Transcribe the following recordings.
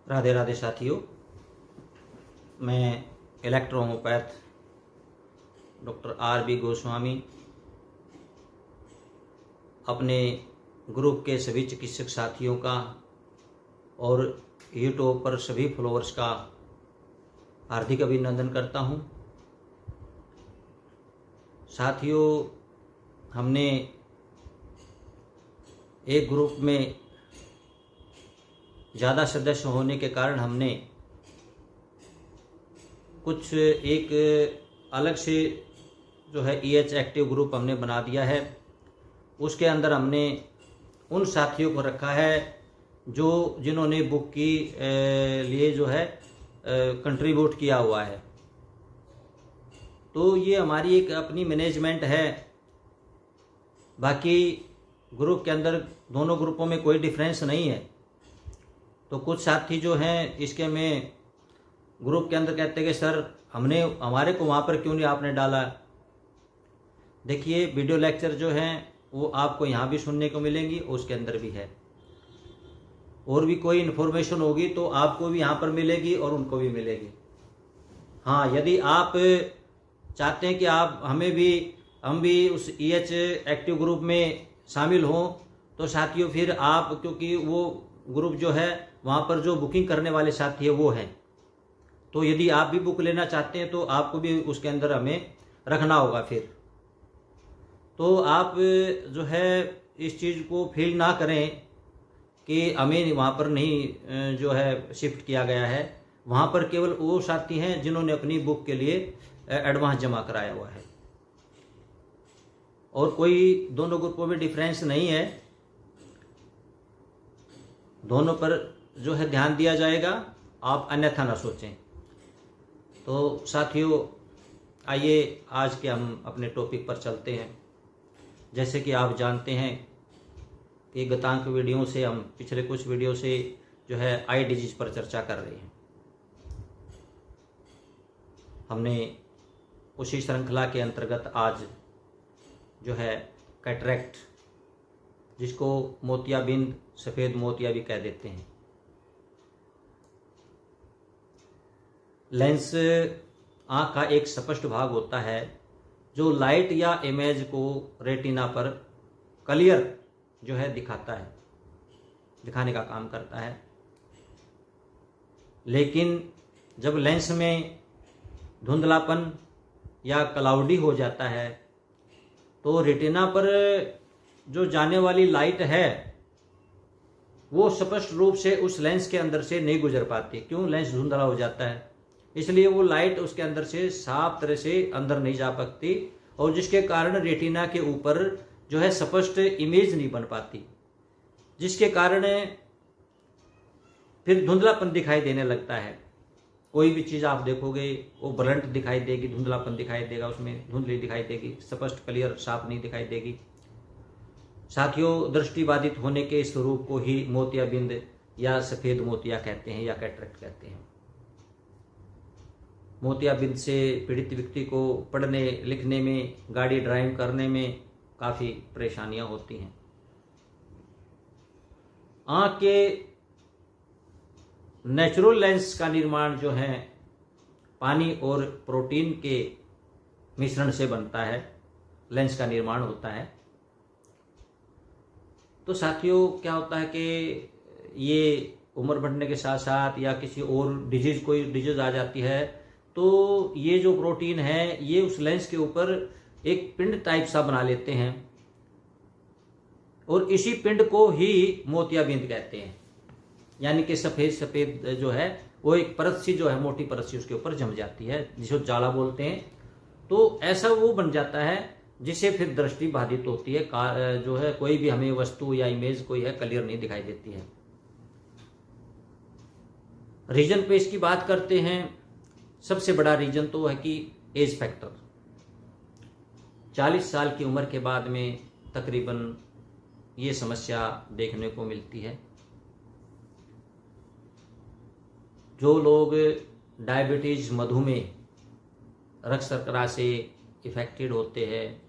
राधे राधे साथियों, मैं electro homeopath doctor RB. Goswami अपने ग्रुप के सभी चिकित्सक साथियों का और यूट्यूब पर सभी फॉलोअर्स का हार्दिक अभिनंदन करता हूं। साथियों, हमने एक ग्रुप में ज़्यादा सदस्य होने के कारण हमने कुछ एक अलग से जो है EH एक्टिव ग्रुप हमने बना दिया है। उसके अंदर हमने उन साथियों को रखा है जो जिन्होंने बुक की लिए जो है कंट्रीब्यूट किया हुआ है। तो ये हमारी एक अपनी मैनेजमेंट है। बाकी ग्रुप के अंदर दोनों ग्रुपों में कोई डिफरेंस नहीं है। तो कुछ साथी जो हैं इसके में ग्रुप के अंदर कहते हैं कि सर हमारे को वहाँ पर क्यों नहीं आपने डाला। देखिए, वीडियो लेक्चर जो हैं वो आपको यहाँ भी सुनने को मिलेंगी, उसके अंदर भी है। और भी कोई इन्फॉर्मेशन होगी तो आपको भी यहाँ पर मिलेगी और उनको भी मिलेगी। हाँ, यदि आप चाहते हैं कि हम भी उस EH एक्टिव ग्रुप में शामिल हों, तो साथियों फिर आप, क्योंकि वो ग्रुप जो है वहाँ पर जो बुकिंग करने वाले साथी है वो हैं, तो यदि आप भी बुक लेना चाहते हैं तो आपको भी उसके अंदर हमें रखना होगा। फिर तो आप जो है इस चीज़ को फील ना करें कि हमें वहाँ पर नहीं जो है शिफ्ट किया गया है। वहाँ पर केवल वो साथी हैं जिन्होंने अपनी बुक के लिए एडवांस जमा कराया हुआ है, और कोई दोनों ग्रुपों में डिफरेंस नहीं है। दोनों पर जो है ध्यान दिया जाएगा, आप अन्यथा ना सोचें। तो साथियों, आइए आज के हम अपने टॉपिक पर चलते हैं। जैसे कि आप जानते हैं कि गतांक वीडियो से हम पिछले कुछ वीडियो से जो है आई डिजीज पर चर्चा कर रहे हैं। हमने उसी श्रृंखला के अंतर्गत आज जो है कैटरेक्ट, जिसको मोतियाबिंद, सफ़ेद मोतिया भी कह देते हैं, लेंस आँख का एक स्पष्ट भाग होता है जो लाइट या इमेज को रेटिना पर क्लियर जो है दिखाने का काम करता है। लेकिन जब लेंस में धुंधलापन या क्लाउडी हो जाता है तो रेटिना पर जो जाने वाली लाइट है वो स्पष्ट रूप से उस लेंस के अंदर से नहीं गुजर पाती। क्यों? लेंस धुंधला हो जाता है, इसलिए वो लाइट उसके अंदर से साफ तरह से अंदर नहीं जा पाती, और जिसके कारण रेटिना के ऊपर जो है स्पष्ट इमेज नहीं बन पाती, जिसके कारण फिर धुंधलापन दिखाई देने लगता है। कोई भी चीज़ आप देखोगे वो ब्लंट दिखाई देगी, धुंधलापन दिखाई देगा, उसमें धुंधली दिखाई देगी, स्पष्ट क्लियर साफ नहीं दिखाई देगी। साथियों, दृष्टिबाधित होने के स्वरूप को ही मोतियाबिंद या सफ़ेद मोतिया कहते हैं या कैटरेक्ट कहते हैं। मोतियाबिंद से पीड़ित व्यक्ति को पढ़ने लिखने में, गाड़ी ड्राइव करने में काफ़ी परेशानियां होती हैं। आँख के नेचुरल लेंस का निर्माण जो है पानी और प्रोटीन के मिश्रण से बनता है, लेंस का निर्माण होता है। तो साथियों, क्या होता है कि ये उम्र बढ़ने के साथ साथ या किसी और कोई डिजीज आ जाती है तो ये जो प्रोटीन है ये उस लेंस के ऊपर एक पिंड टाइप सा बना लेते हैं, और इसी पिंड को ही मोतियाबिंद कहते हैं। यानी कि सफ़ेद जो है वो एक परत सी जो है, मोटी परत सी उसके ऊपर जम जाती है, जिसे जाला बोलते हैं। तो ऐसा वो बन जाता है जिससे फिर दृष्टि बाधित होती है, जो है कोई भी हमें वस्तु या इमेज कोई है क्लियर नहीं दिखाई देती है। रीजन पे इसकी बात करते हैं। सबसे बड़ा रीजन तो है कि एज फैक्टर। 40 साल की उम्र के बाद में तकरीबन ये समस्या देखने को मिलती है। जो लोग डायबिटीज, मधुमेह, रक्त शर्करा से इफेक्टेड होते हैं,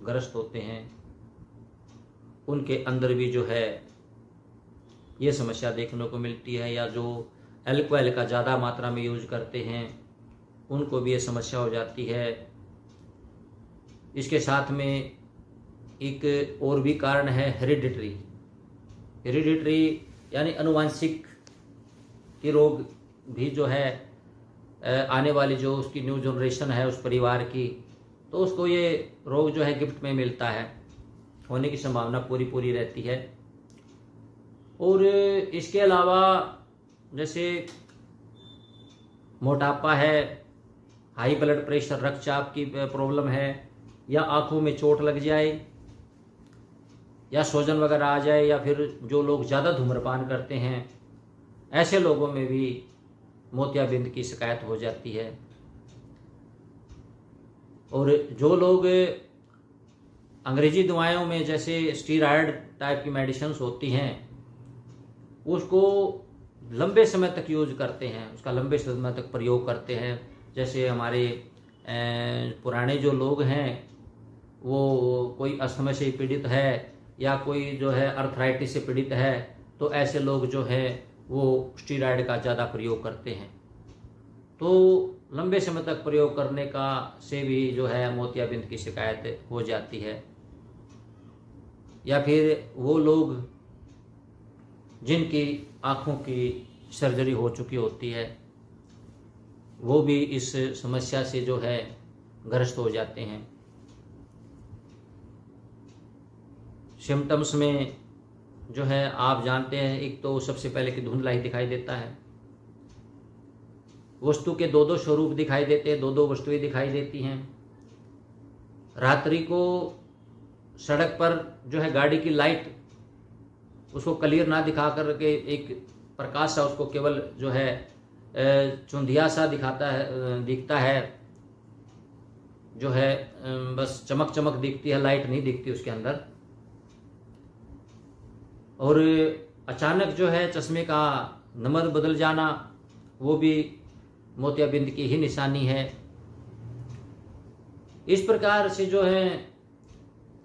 ग्रस्त होते हैं, उनके अंदर भी जो है ये समस्या देखने को मिलती है। या जो अल्कोहल का ज़्यादा मात्रा में यूज करते हैं उनको भी ये समस्या हो जाती है। इसके साथ में एक और भी कारण है हेरिडिटरी यानी अनुवांशिक की रोग भी जो है आने वाली जो उसकी न्यू जनरेशन है उस परिवार की, तो उसको ये रोग जो है गिफ्ट में मिलता है, होने की संभावना पूरी रहती है। और इसके अलावा जैसे मोटापा है, हाई ब्लड प्रेशर, रक्तचाप की प्रॉब्लम है, या आंखों में चोट लग जाए या सूजन वगैरह आ जाए, या फिर जो लोग ज़्यादा धूम्रपान करते हैं ऐसे लोगों में भी मोतियाबिंद की शिकायत हो जाती है। और जो लोग अंग्रेजी दवाओं में जैसे स्टीरॉयड टाइप की मेडिसिन्स होती हैं उसको लंबे समय तक यूज करते हैं, उसका लंबे समय तक प्रयोग करते हैं, जैसे हमारे पुराने जो लोग हैं वो कोई अस्थमा से पीड़ित है या कोई जो है अर्थराइटिस से पीड़ित है, तो ऐसे लोग जो है वो स्टीरॉयड का ज़्यादा प्रयोग करते हैं। तो लंबे समय तक प्रयोग करने का से भी जो है मोतियाबिंद की शिकायत हो जाती है। या फिर वो लोग जिनकी आँखों की सर्जरी हो चुकी होती है वो भी इस समस्या से जो है ग्रस्त हो जाते हैं। सिम्टम्स में जो है आप जानते हैं, एक तो सबसे पहले कि धुंधला ही दिखाई देता है, वस्तु के दो स्वरूप दिखाई देते हैं, दो वस्तुएं दिखाई देती हैं। रात्रि को सड़क पर जो है गाड़ी की लाइट उसको क्लियर ना दिखा करके एक प्रकाश सा उसको केवल जो है चुंधिया सा दिखता है, जो है बस चमक दिखती है, लाइट नहीं दिखती उसके अंदर। और अचानक जो है चश्मे का नंबर बदल जाना वो भी मोतियाबिंद की ही निशानी है। इस प्रकार से जो है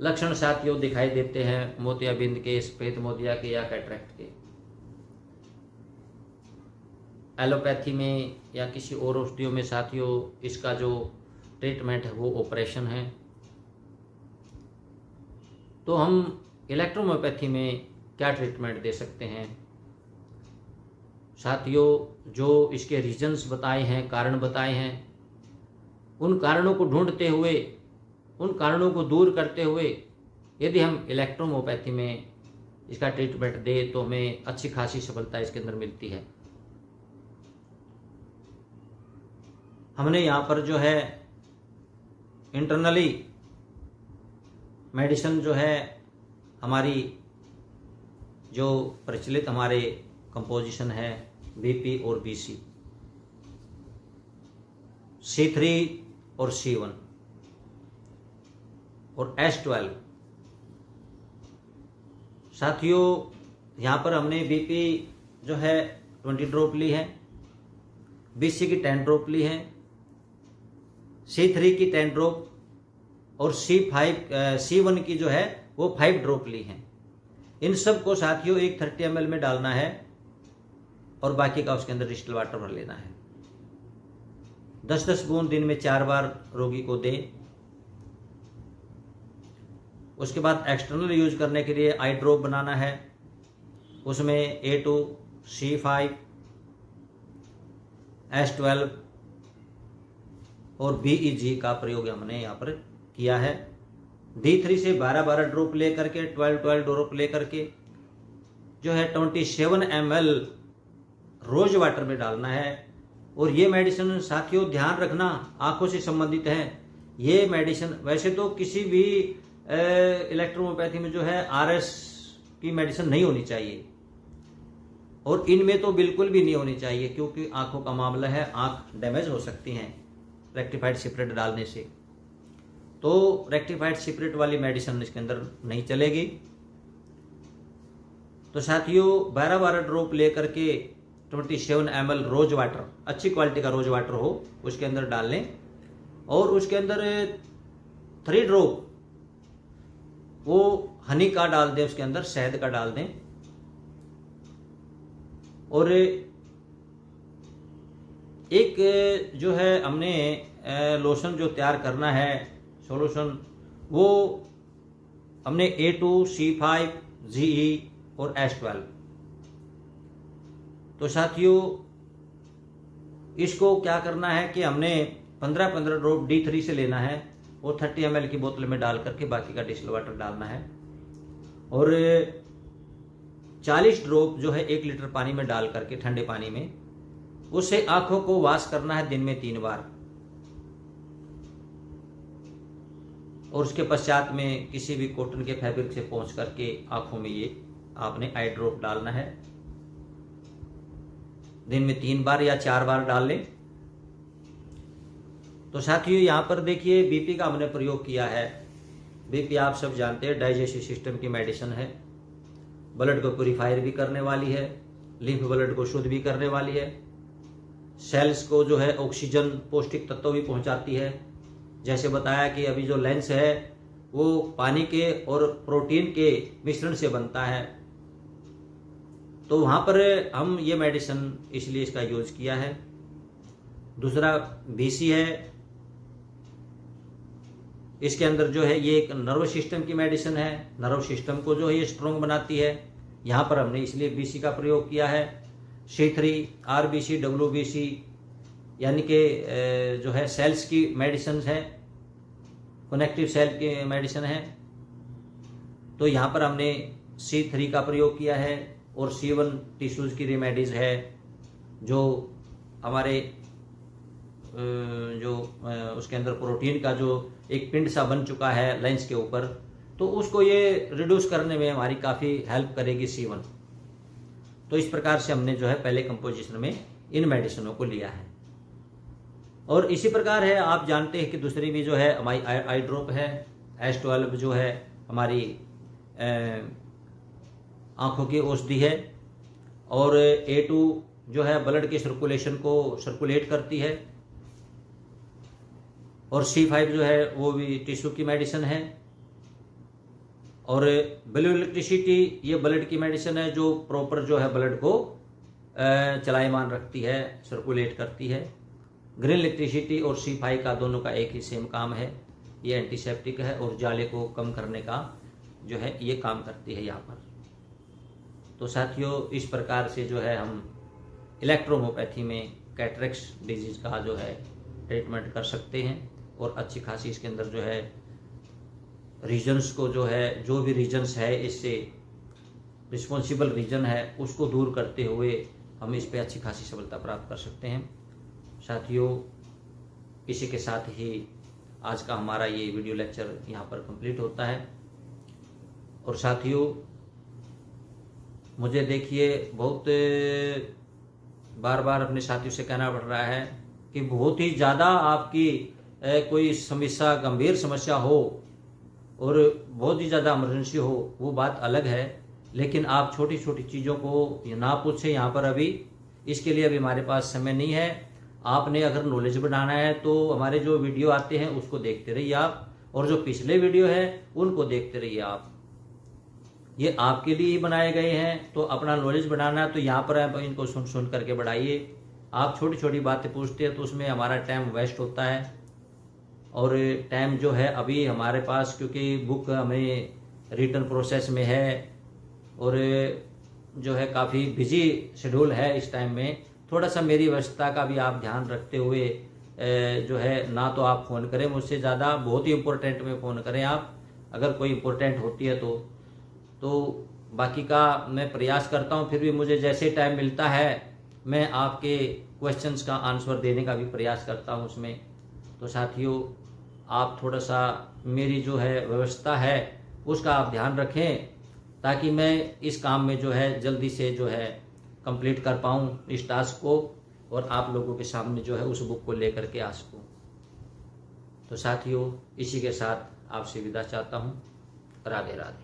लक्षण साथियों दिखाई देते हैं मोतियाबिंद के, सफेद मोतिया के या कैटरेक्ट के। एलोपैथी में या किसी और औषधियों में साथियों इसका जो ट्रीटमेंट है वो ऑपरेशन है। तो हम इलेक्ट्रोहोम्योपैथी में क्या ट्रीटमेंट दे सकते हैं साथियों? जो इसके रीजन्स बताए हैं, कारण बताए हैं, उन कारणों को ढूंढते हुए, उन कारणों को दूर करते हुए यदि हम इलेक्ट्रोहोम्योपैथी में इसका ट्रीटमेंट दें तो हमें अच्छी खासी सफलता इसके अंदर मिलती है। हमने यहाँ पर जो है इंटरनली मेडिसिन जो है हमारी जो प्रचलित हमारे कंपोजिशन है बीपी और बीसी, C3 और C1 और S12। साथियों यहाँ पर हमने बीपी जो है 20 ड्रॉप ली है, बीसी की 10 ड्रॉप ली है, C3 की 10 ड्रॉप और C1 की जो है वो 5 ड्रॉप ली है। इन सब को साथियों एक 30 ml में डालना है और बाकी का उसके अंदर डिस्टिल वाटर भर लेना है। 10-10 बूंद दिन में 4 बार रोगी को दे। उसके बाद एक्सटर्नल यूज करने के लिए आई ड्रॉप बनाना है, उसमें A2, C5, S12 और BEG का प्रयोग हमने यहाँ पर किया है। D3 से 12-12 ड्रॉप लेकर के 12-12 ड्रॉप लेकर के जो है 27 ml रोज वाटर में डालना है। और ये मेडिसिन साथियों ध्यान रखना आंखों से संबंधित है। ये मेडिसिन वैसे तो किसी भी इलेक्ट्रोहोम्योपैथी में जो है RS की मेडिसिन नहीं होनी चाहिए और इनमें तो बिल्कुल भी नहीं होनी चाहिए, क्योंकि आंखों का मामला है, आंख डैमेज हो सकती हैं रेक्टिफाइड सिपरेट डालने से। तो रेक्टिफाइड सिपरेट वाली मेडिसिन इसके अंदर नहीं चलेगी। तो साथियों 12-12 ड्रॉप लेकर के 27 ml रोज वाटर, अच्छी क्वालिटी का रोज वाटर हो, उसके अंदर डाल लें और उसके अंदर 3 ड्रॉप वो हनी का डाल दें, उसके अंदर शहद का डाल दें। और एक जो है हमने लोशन जो तैयार करना है सॉल्यूशन, वो हमने A2, C5, GE और H12। तो साथियों इसको क्या करना है कि हमने 15-15 ड्रॉप D3 से लेना है और 30 ml की बोतल में डाल करके बाकी का डिस्टिल वाटर डालना है और 40 ड्रॉप जो है 1 लीटर पानी में डाल करके ठंडे पानी में उससे आंखों को वॉश करना है दिन में 3 बार। और उसके पश्चात में किसी भी कॉटन के फैब्रिक से पोंछ करके आंखों में ये आपने आई ड्रॉप डालना है। दिन में 3 बार या 4 बार डाल लें। तो साथियों यहाँ पर देखिए बीपी का हमने प्रयोग किया है। बीपी आप सब जानते हैं डाइजेस्टिव सिस्टम की मेडिसिन है, ब्लड को प्यूरिफायर भी करने वाली है, लिम्फ ब्लड को शुद्ध भी करने वाली है, सेल्स को जो है ऑक्सीजन पौष्टिक तत्व भी पहुंचाती है। जैसे बताया कि अभी जो लेंस है वो पानी के और प्रोटीन के मिश्रण से बनता है, तो वहां पर हम ये मेडिसिन इसलिए इसका यूज किया है। दूसरा BC है, इसके अंदर जो है ये एक नर्व सिस्टम की मेडिसिन है, नर्व सिस्टम को जो है ये स्ट्रॉन्ग बनाती है। यहाँ पर हमने इसलिए BC का प्रयोग किया है। C3 RBC WBC यानी कि जो है सेल्स की मेडिसिन है, कनेक्टिव सेल की मेडिसिन है। तो यहाँ पर हमने C3 का प्रयोग किया है और C1 टिश्यूज की रेमेडीज है जो हमारे जो उसके अंदर प्रोटीन का जो एक पिंड सा बन चुका है लेंस के ऊपर, तो उसको ये रिड्यूस करने में हमारी काफ़ी हेल्प करेगी C1। तो इस प्रकार से हमने जो है पहले कंपोजिशन में इन मेडिसिनों को लिया है। और इसी प्रकार है, आप जानते हैं कि दूसरी भी जो है हमारी आई ड्रॉप है, H12 जो है हमारी आंखों की औषधि है, और A2 जो है ब्लड के सर्कुलेशन को सर्कुलेट करती है, और C5 जो है वो भी टिश्यू की मेडिसिन है, और ब्लू इलेक्ट्रिसिटी ये ब्लड की मेडिसिन है जो प्रॉपर जो है ब्लड को चलायमान रखती है, सर्कुलेट करती है। ग्रीन इलेक्ट्रिसिटी और C5 का दोनों का एक ही सेम काम है, ये एंटीसेप्टिक है और जाले को कम करने का जो है ये काम करती है यहाँ पर। तो साथियों इस प्रकार से जो है हम इलेक्ट्रोहोम्योपैथी में कैटरेक्स डिजीज का जो है ट्रीटमेंट कर सकते हैं, और अच्छी खासी इसके अंदर जो है रीजन्स को जो है, जो भी रीजन्स है इससे रिस्पॉन्सिबल रीजन है उसको दूर करते हुए हम इस पे अच्छी खासी सफलता प्राप्त कर सकते हैं। साथियों इसी के साथ ही आज का हमारा ये वीडियो लेक्चर यहाँ पर कंप्लीट होता है। और साथियों मुझे देखिए बहुत बार बार अपने साथियों से कहना पड़ रहा है कि बहुत ही ज़्यादा आपकी कोई समस्या, गंभीर समस्या हो और बहुत ही ज़्यादा इमरजेंसी हो वो बात अलग है, लेकिन आप छोटी छोटी चीज़ों को ना पूछें यहाँ पर। अभी इसके लिए अभी हमारे पास समय नहीं है। आपने अगर नॉलेज बढ़ाना है तो हमारे जो वीडियो आते हैं उसको देखते रहिए आप, और जो पिछले वीडियो है उनको देखते रहिए आप। ये आपके लिए ही बनाए गए हैं, तो अपना नॉलेज बढ़ाना है तो यहाँ पर आप इनको सुन सुन करके बढ़ाइए। आप छोटी छोटी बातें पूछते हैं तो उसमें हमारा टाइम वेस्ट होता है, और टाइम जो है अभी हमारे पास, क्योंकि बुक हमें रिटर्न प्रोसेस में है और जो है काफ़ी बिजी शेड्यूल है इस टाइम में, थोड़ा सा मेरी व्यस्तता का भी आप ध्यान रखते हुए जो है ना तो आप फ़ोन करें मुझसे ज़्यादा, बहुत ही इम्पोर्टेंट में फ़ोन करें आप अगर कोई इम्पोर्टेंट होती है तो बाकी का मैं प्रयास करता हूँ। फिर भी मुझे जैसे टाइम मिलता है मैं आपके क्वेश्चंस का आंसर देने का भी प्रयास करता हूँ उसमें। तो साथियों आप थोड़ा सा मेरी जो है व्यवस्था है उसका आप ध्यान रखें, ताकि मैं इस काम में जो है जल्दी से जो है कंप्लीट कर पाऊँ इस टास्क को, और आप लोगों के सामने जो है उस बुक को लेकर के आ सकूँ। तो साथियों इसी के साथ आपसे विदा चाहता हूँ। राधे राधे।